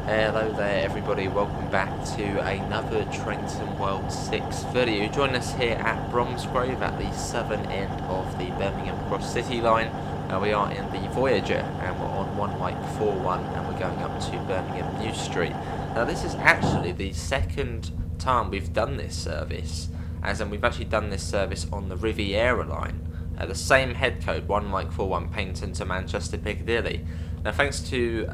Hello there everybody, welcome back to another Trenton World 6 video. Join us here at Bromsgrove at the southern end of the Birmingham Cross City line. We are in the Voyager and we're on 141 and we're going up to Birmingham New Street. Now this is actually the second time we've done this service, as in we've actually done this service on the Riviera line. The same head code, 1 Mike 41 Paignton to Manchester Piccadilly. Now thanks to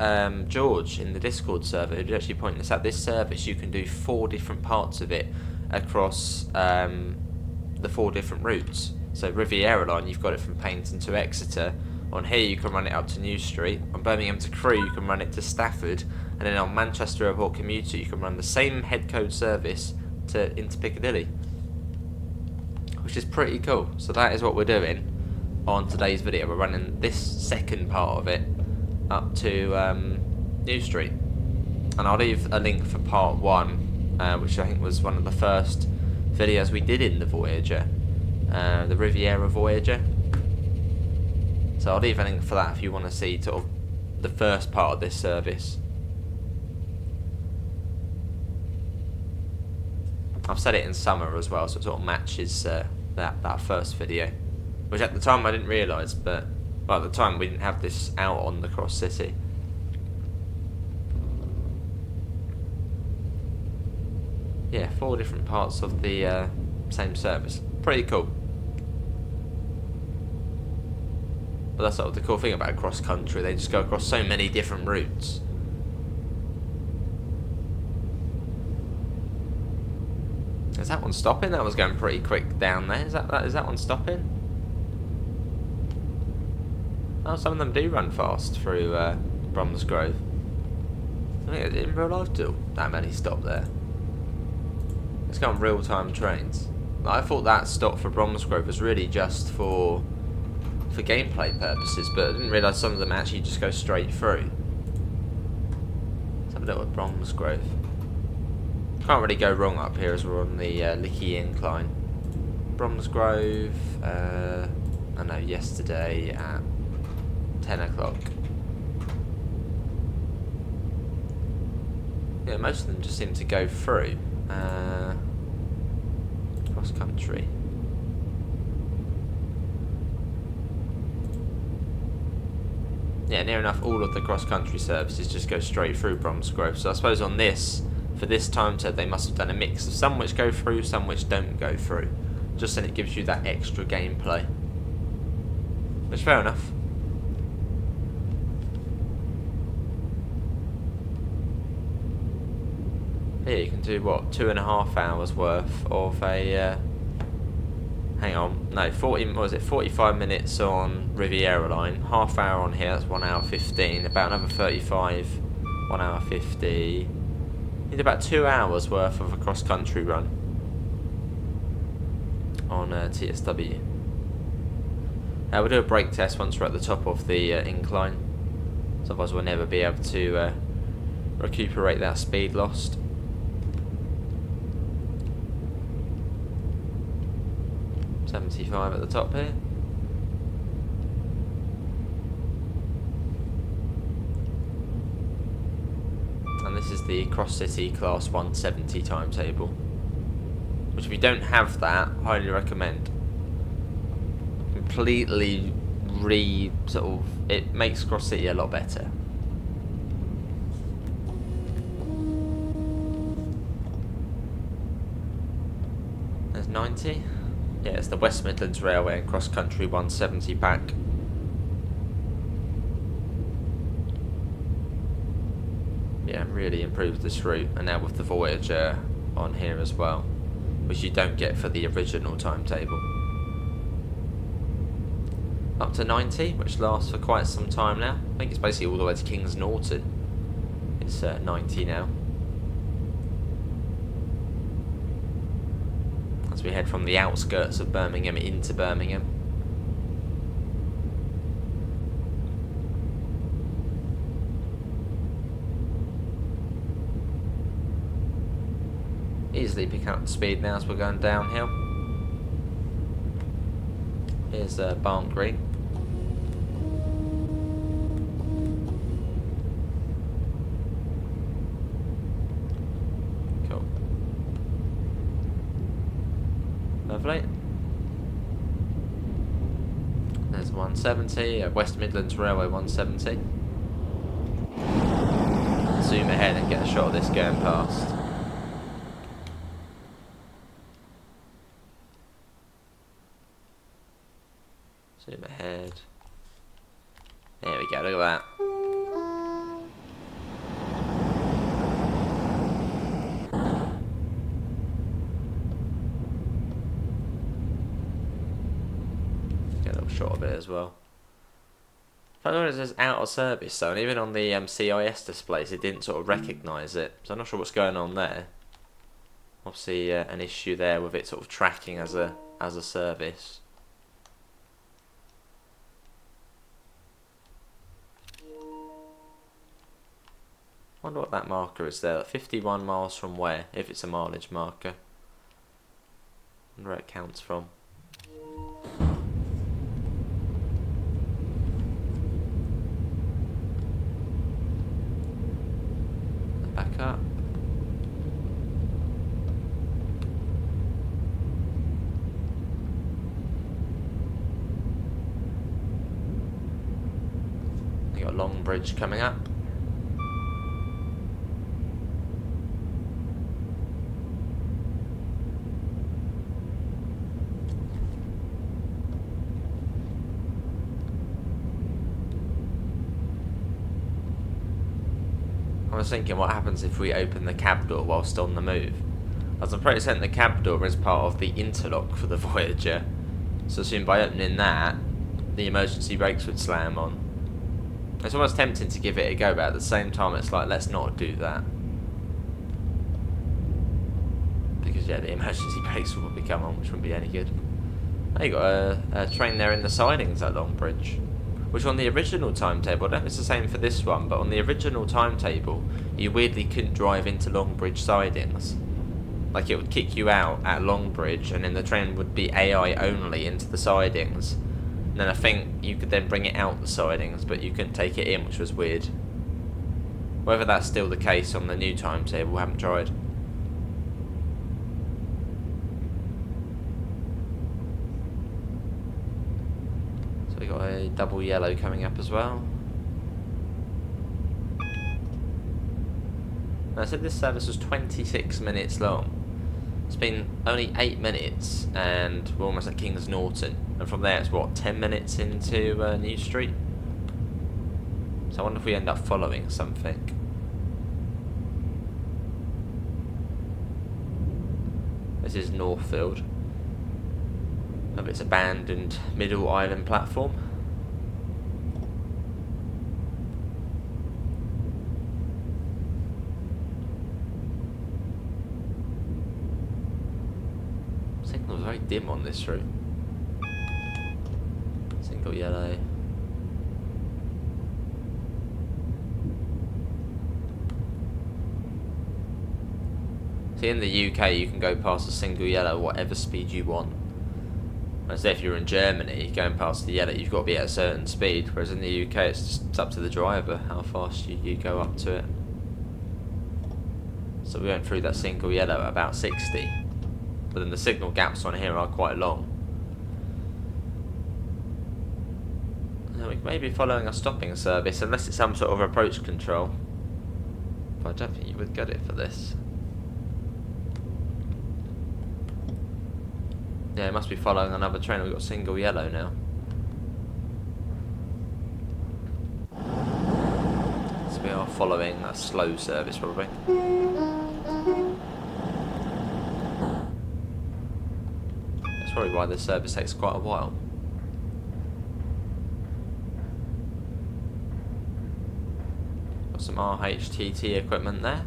George in the Discord server who actually pointed this out, this service you can do 4 different parts of it across the 4 different routes. So Riviera line, you've got it from Paignton to Exeter. On here you can run it up to New Street. On Birmingham to Crewe you can run it to Stafford. And then on Manchester Airport Commuter you can run the same head code service into Piccadilly, which is pretty cool. So that is what we're doing on today's video. We're running this second part of it up to New Street, and I'll leave a link for part 1, which I think was one of the first videos we did in the Voyager, the Riviera Voyager. So I'll leave a link for that if you want to see sort of the first part of this service. I've set it in summer as well, so it sort of matches that first video, which at the time I didn't realise, but well, at the time we didn't have this out on the Cross City. Yeah, 4 different parts of the same service. Pretty cool. But that's sort of the cool thing about cross country, they just go across so many different routes. Is that one stopping? That was going pretty quick down there. Is that one stopping? Oh, some of them do run fast through Bromsgrove. I think in real life do that many stop there. Let's go on real-time trains. I thought that stop for Bromsgrove was really just for gameplay purposes, but I didn't realise some of them actually just go straight through. Let's have a look at Bromsgrove. Can't really go wrong up here as we're on the Licky Incline. Bromsgrove, I know yesterday at 10 o'clock. Yeah, most of them just seem to go through. Cross country. Yeah, near enough all of the cross country services just go straight through Bromsgrove. So I suppose on this, for this time tab, they must have done a mix of some which go through, some which don't go through. Just then it gives you that extra gameplay. Which fair enough. Here you can do what, 2.5 hours worth of a hang on, no, 45 minutes on Riviera line, half hour on here, that's 1 hour 15, about another 35, 1 hour 50. Need about 2 hours worth of a cross country run on TSW. We'll do a brake test once we're at the top of the incline, so otherwise we'll never be able to recuperate that speed lost. .75 at the top here. And this is the Cross City Class 170 timetable, which if you don't have that, highly recommend. Completely it makes Cross City a lot better. There's 90. Yeah, it's the West Midlands Railway and Cross Country 170 pack. Yeah, really improved this route, and now with the Voyager on here as well, which you don't get for the original timetable. Up to 90, which lasts for quite some time now. I think it's basically all the way to Kings Norton. It's 90 now. As we head from the outskirts of Birmingham into Birmingham. Easily pick up the speed now as we're going downhill. Here's Barn Green. Lovely. There's 170, West Midlands Railway 170. Zoom ahead and get a shot of this going past. Zoom ahead. There we go, look at that. Get a little shot of it as well. I know it says out of service, so and even on the CIS displays it didn't sort of recognise it, so I'm not sure what's going on there. Obviously an issue there with it sort of tracking as a service. Wonder what that marker is there. 51 miles from where, if it's a mileage marker. Wonder where it counts from. Back up. You got Long Bridge coming up. I was thinking, what happens if we open the cab door whilst on the move? As I'm pretty certain the cab door is part of the interlock for the Voyager, so assume by opening that, the emergency brakes would slam on. It's almost tempting to give it a go, but at the same time it's like, let's not do that. Because yeah, the emergency brakes will probably come on, which wouldn't be any good. Oh, you got a train there in the sidings at Long Bridge. Which on the original timetable, I don't know if it's the same for this one, but on the original timetable, you weirdly couldn't drive into Longbridge sidings. Like it would kick you out at Longbridge, and then the train would be AI only into the sidings. And then I think you could then bring it out the sidings, but you couldn't take it in, which was weird. Whether that's still the case on the new timetable, I haven't tried. We got a double yellow coming up as well. I said this service was 26 minutes long. It's been only 8 minutes and we're almost at Kings Norton. And from there it's what, 10 minutes into New Street? So I wonder if we end up following something. This is Northfield. Of its abandoned middle island platform. Signal's very dim on this route. Single yellow. See, in the UK you can go past a single yellow whatever speed you want. Whereas if you're in Germany, going past the yellow, you've got to be at a certain speed. Whereas in the UK, it's up to the driver how fast you go up to it. So we went through that single yellow at about 60. But then the signal gaps on here are quite long. Now we may be following a stopping service, unless it's some sort of approach control. But I don't think you would get it for this. Yeah, it must be following another train. We've got single yellow now. So we are following a slow service probably. That's probably why this service takes quite a while. Got some RHTT equipment there.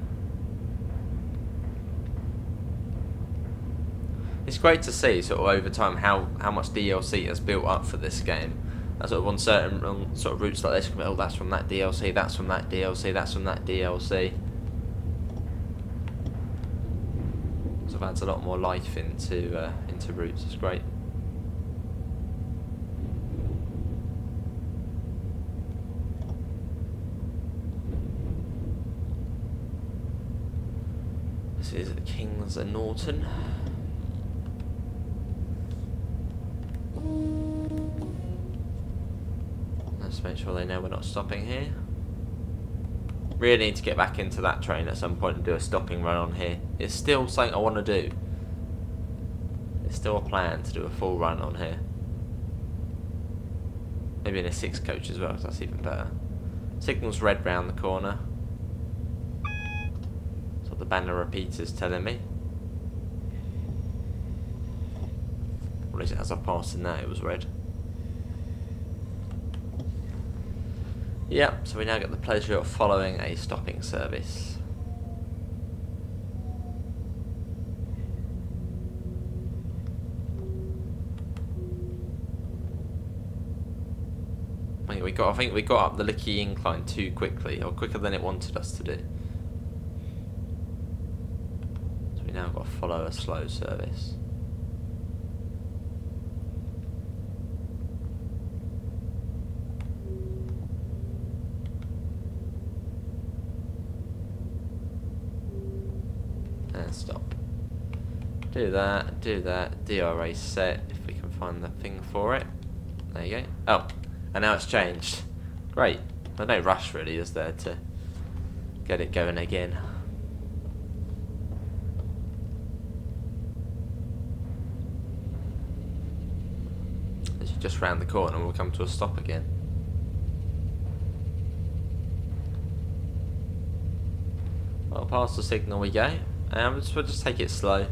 It's great to see sort of over time how much DLC has built up for this game. That's sort of on certain sort of routes like this, oh that's from that DLC, that's from that DLC, that's from that DLC. So it adds a lot more life into routes. It's great. This is Kings and Norton. make sure they know we're not stopping here. Really need to get back into that train at some point and do a stopping run on here. It's still something I want to do. It's still a plan to do a full run on here. Maybe in a 6 coach as well, because that's even better. Signal's red round the corner. That's what the banner repeater's telling me. Or at least as I passed in that, it was red. Yep, so we now get the pleasure of following a stopping service. I think we got up the Licky incline too quickly, or quicker than it wanted us to do. So we now got to follow a slow service. And stop. Do that, DRA set, if we can find the thing for it. There you go. Oh, and now it's changed. Great. There's no rush really, is there, to get it going again. As you just round the corner, we'll come to a stop again. Well, past the signal we go. We'll just take it slow.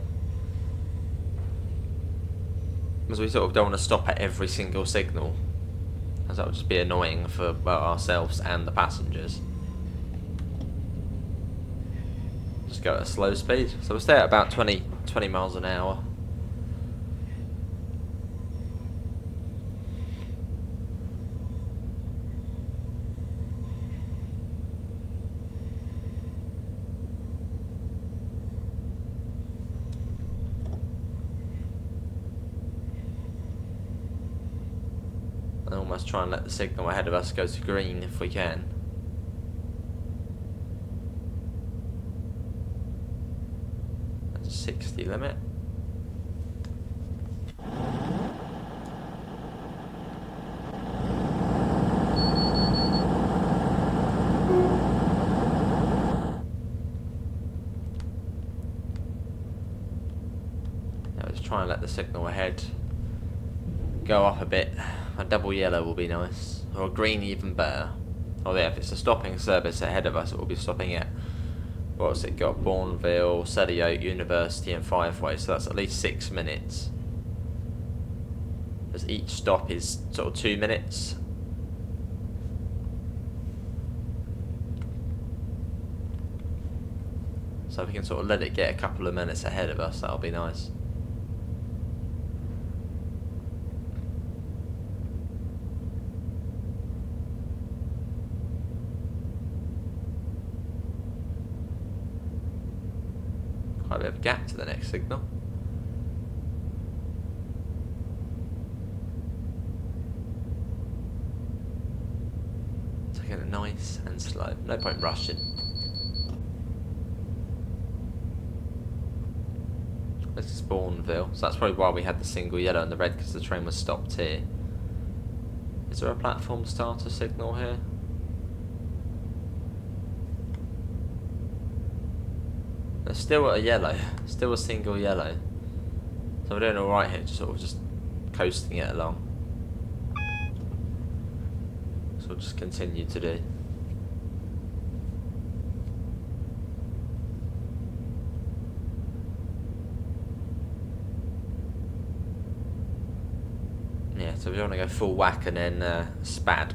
Because we sort of don't want to stop at every single signal, as that would just be annoying for ourselves and the passengers. Just go at a slow speed. So we'll stay at about 20 miles an hour. And almost try and let the signal ahead of us go to green if we can. That's a 60 limit. Now let's try and let the signal ahead go up a bit. A double yellow will be nice, or a green even better. Oh yeah, if it's a stopping service ahead of us, it will be stopping at, what's it got, Bourneville, Selly Oak, University and Firefly, so that's at least 6 minutes. As each stop is sort of 2 minutes. So if we can sort of let it get a couple of minutes ahead of us, that'll be nice. Quite a bit of a gap to the next signal. Taking it nice and slow. No point rushing. This is Bourneville, so that's probably why we had the single yellow and the red, because the train was stopped here. Is there a platform starter signal here? There's still a yellow, still a single yellow. So we're doing alright here, just coasting it along. So we'll just continue to do. Yeah, so we don't want to go full whack and then spad.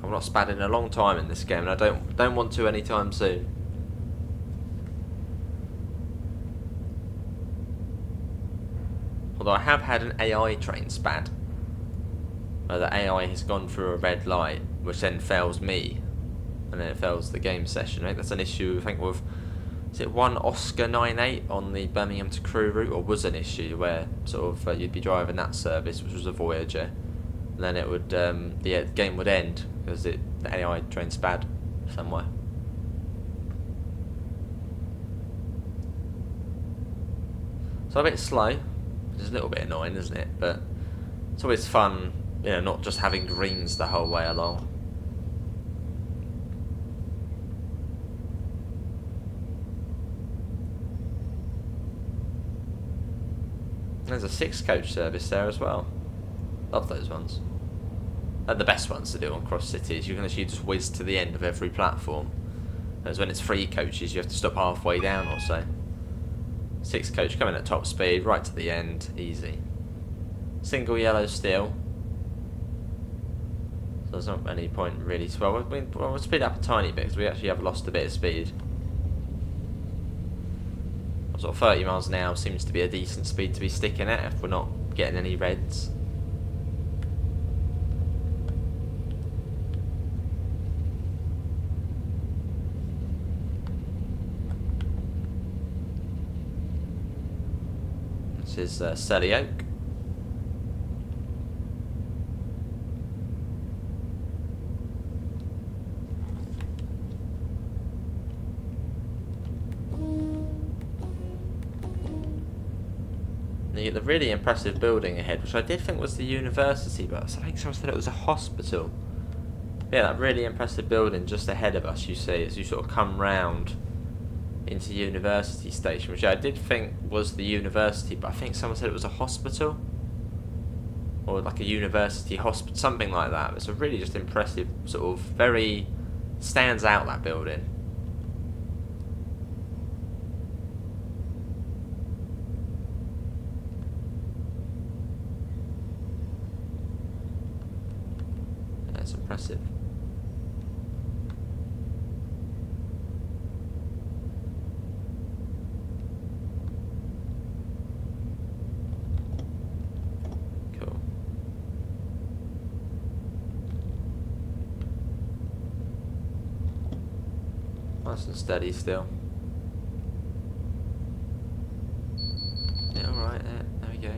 I've not spad in a long time in this game, and I don't want to anytime soon. Although I have had an AI train spad, where the AI has gone through a red light, which then fails me, and then it fails the game session. I think that's an issue, I think, with, is it one Oscar 98 on the Birmingham to Crewe route, or was an issue where sort of you'd be driving that service, which was a Voyager, and then it would, the game would end, because the AI train spad somewhere. So a bit slow. Which is a little bit annoying, isn't it? But it's always fun you know, not just having greens the whole way along. There's a 6-coach service there as well. Love those ones. They're the best ones to do on cross cities. You can actually just whiz to the end of every platform. Whereas when it's 3 coaches, you have to stop halfway down or so. 6-coach coming at top speed, right to the end, easy. Single yellow still. So there's not any point really to... Well, we'll speed up a tiny bit because we actually have lost a bit of speed. Sort of 30 miles an hour seems to be a decent speed to be sticking at if we're not getting any reds. This is Selly Oak. And you get the really impressive building ahead, which I did think was the university, but I think someone said it was a hospital. Yeah, that really impressive building just ahead of us, you see, as you sort of come round into University Station, which I did think was the university, but I think someone said it was a hospital. Or like a university hospital, something like that. It's a really just impressive, sort of very... stands out, that building. That's impressive. Cool. Nice and steady still. Yeah, alright, there we go.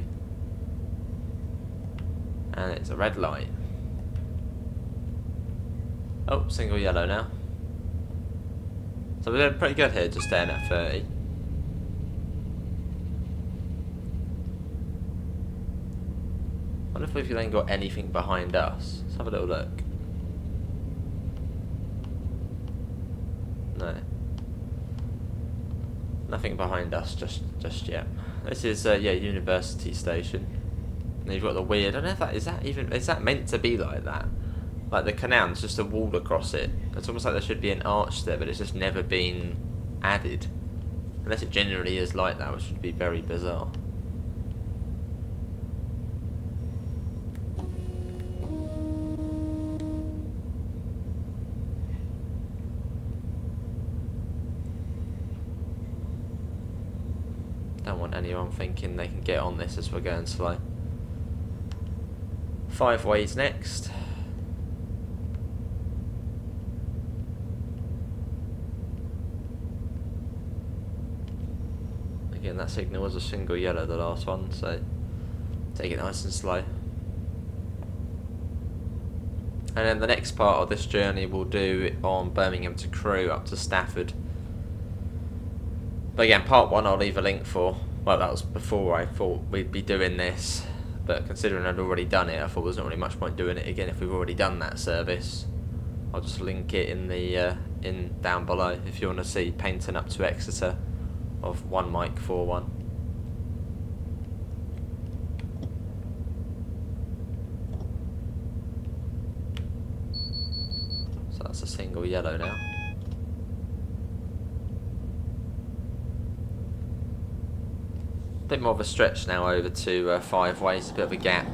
And it's a red light. Oh, single yellow now. So we're doing pretty good here, just staying at 30. I wonder if we've then got anything behind us. Let's have a little look. No. Nothing behind us just yet. This is yeah, University Station. And you've got the weird... I don't know if that... Is that meant to be like that? Like the canal, there's just a wall across it. It's almost like there should be an arch there, but it's just never been added. Unless it generally is like that, which would be very bizarre. Don't want anyone thinking they can get on this as we're going slow. 5 ways next. Again, that signal was a single yellow, the last one, so take it nice and slow. And then the next part of this journey we'll do on Birmingham to Crewe up to Stafford. But again, part 1 I'll leave a link for. Well, that was before I thought we'd be doing this, but considering I'd already done it, I thought there's not really much point doing it again if we've already done that service. I'll just link it in the down below if you want to see painting up to Exeter of 1 Mike 41. So that's a single yellow now. Bit more of a stretch now over to 5 ways, a bit of a gap.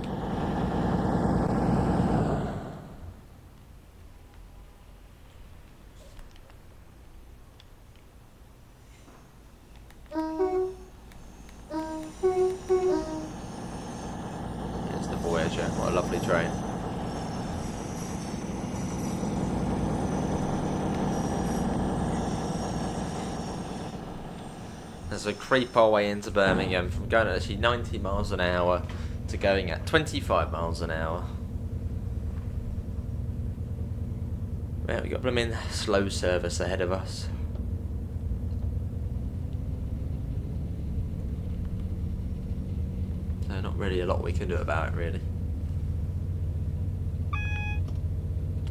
Here's the Voyager, what a lovely train. As we creep our way into Birmingham from going at actually 90 miles an hour to going at 25 miles an hour. Yeah, we've got blooming slow service ahead of us. So not really a lot we can do about it, really.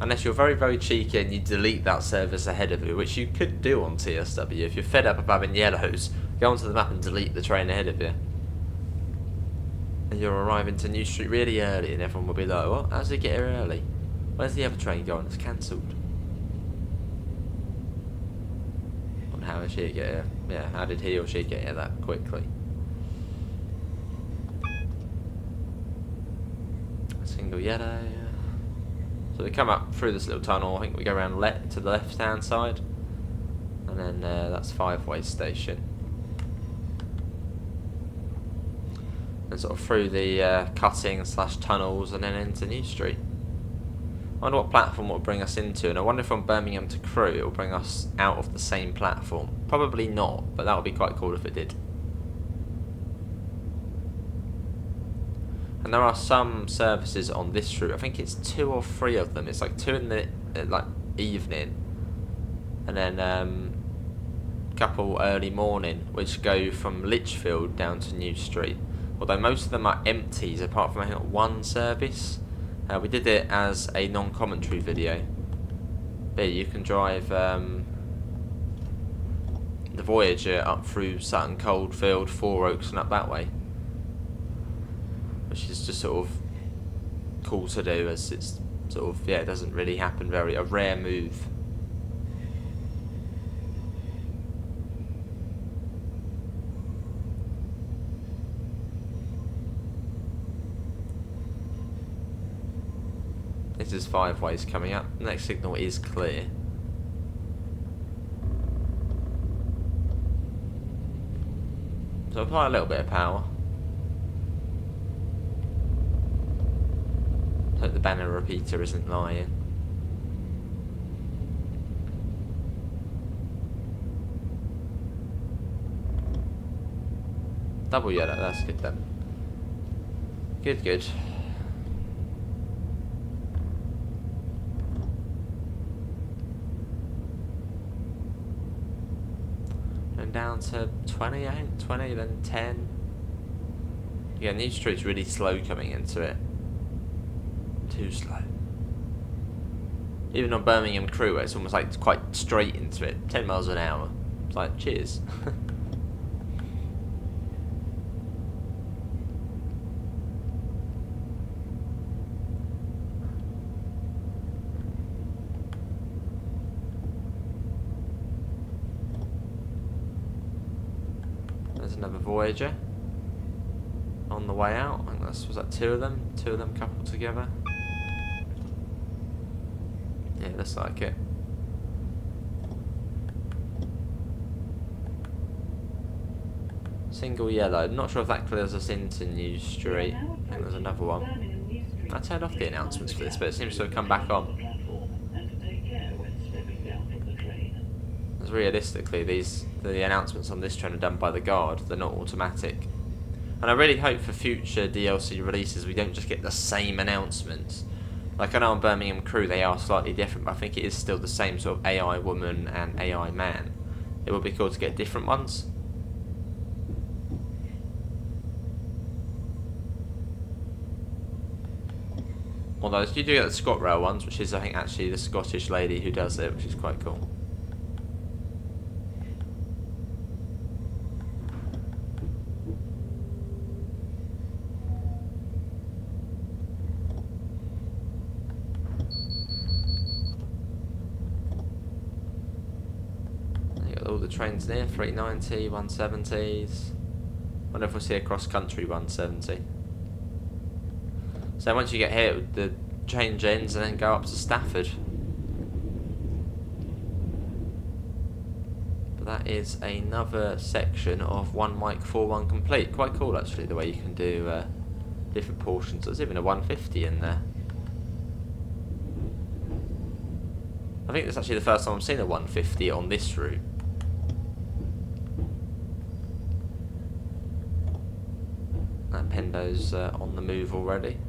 Unless you're very, very cheeky and you delete that service ahead of you, which you could do on TSW. If you're fed up of having yellows, go onto the map and delete the train ahead of you. And you'll arrive into New Street really early and everyone will be like, what? How does he get here early? Where's the other train going? It's cancelled. And how did she get here? Yeah, how did he or she get here that quickly? A single yellow. So we come up through this little tunnel. I think we go around to the left hand side. And then that's Five-Way Station. And sort of through the cutting / tunnels and then into New Street. I wonder what platform it will bring us into, and I wonder if from Birmingham to Crewe it will bring us out of the same platform. Probably not, but that would be quite cool if it did. And there are some services on this route. I think it's 2 or 3 of them. It's like 2 in the evening, and then a couple early morning, which go from Lichfield down to New Street. Although most of them are empties, apart from I think 1 service. We did it as a non-commentary video. But you can drive the Voyager up through Sutton Coldfield, Four Oaks and up that way. Which is just sort of cool to do, as it's sort of, yeah, it doesn't really happen a rare move. This is Five-Ways coming up. The next signal is clear. So apply a little bit of power. Hope the banner repeater isn't lying. Double yellow, that's good then. Good, good. Down to 20, I think, 20, then 10. Yeah, New Street's really slow coming into it. Too slow. Even on Birmingham Crewe, it's almost like it's quite straight into it. 10 miles an hour. It's like, cheers. There's another Voyager on the way out. I think was that 2 of them? 2 of them coupled together. Yeah, looks like it. Single yellow. Not sure if that clears us into New Street. I think there's another one. I turned off the announcements for this, but it seems to have come back on. As realistically, the announcements on this train are done by the guard. They're not automatic. And I really hope for future DLC releases we don't just get the same announcements. Like I know on Birmingham Crewe they are slightly different, but I think it is still the same sort of AI woman and AI man. It would be cool to get different ones. Although you do get the ScotRail ones, which is I think actually the Scottish lady who does it, which is quite cool. All the trains there, 390, 170s. Wonder if we'll see a cross-country 170. So once you get here, the change ends and then go up to Stafford. But that is another section of 1 mic 4-1 complete. Quite cool actually, the way you can do different portions. There's even a 150 in there. I think that's actually the first time I've seen a 150 on this route. That Pendo's on the move already.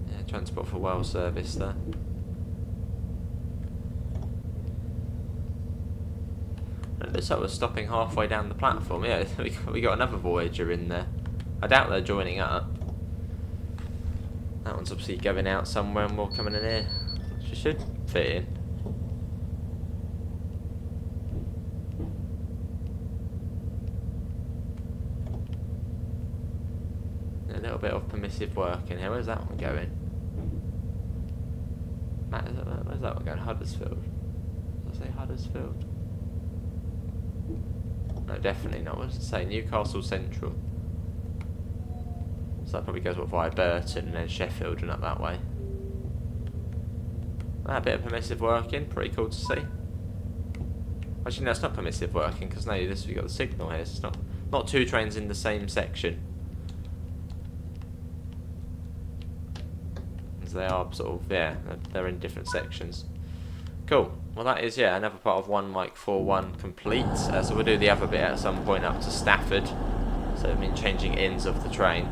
Yeah, transport for well service there. And it looks like we're stopping halfway down the platform. Yeah, we got another Voyager in there. I doubt they're joining up. That one's obviously going out somewhere and more coming in here. She should fit in. A little bit of permissive work in here. Where's that one going? Matt, where's that one going? Huddersfield. Does it say Huddersfield? No, definitely not. What does it say? Newcastle Central. So that probably goes via Burton and then Sheffield and up that way. That bit of permissive working, pretty cool to see. Actually, no, it's not permissive working because now we've got the signal here. So it's not two trains in the same section. As they are sort of, yeah, they're in different sections. Cool. Well, that is, yeah, another part of 1 Mike 41 complete. So we'll do the other bit at some point up to Stafford. So I mean changing ends of the train.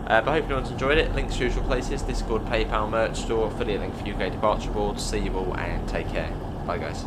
But I hope everyone's enjoyed it. Links to usual places, Discord, PayPal, merch store, affiliate link for UK departure boards. See you all and take care. Bye guys.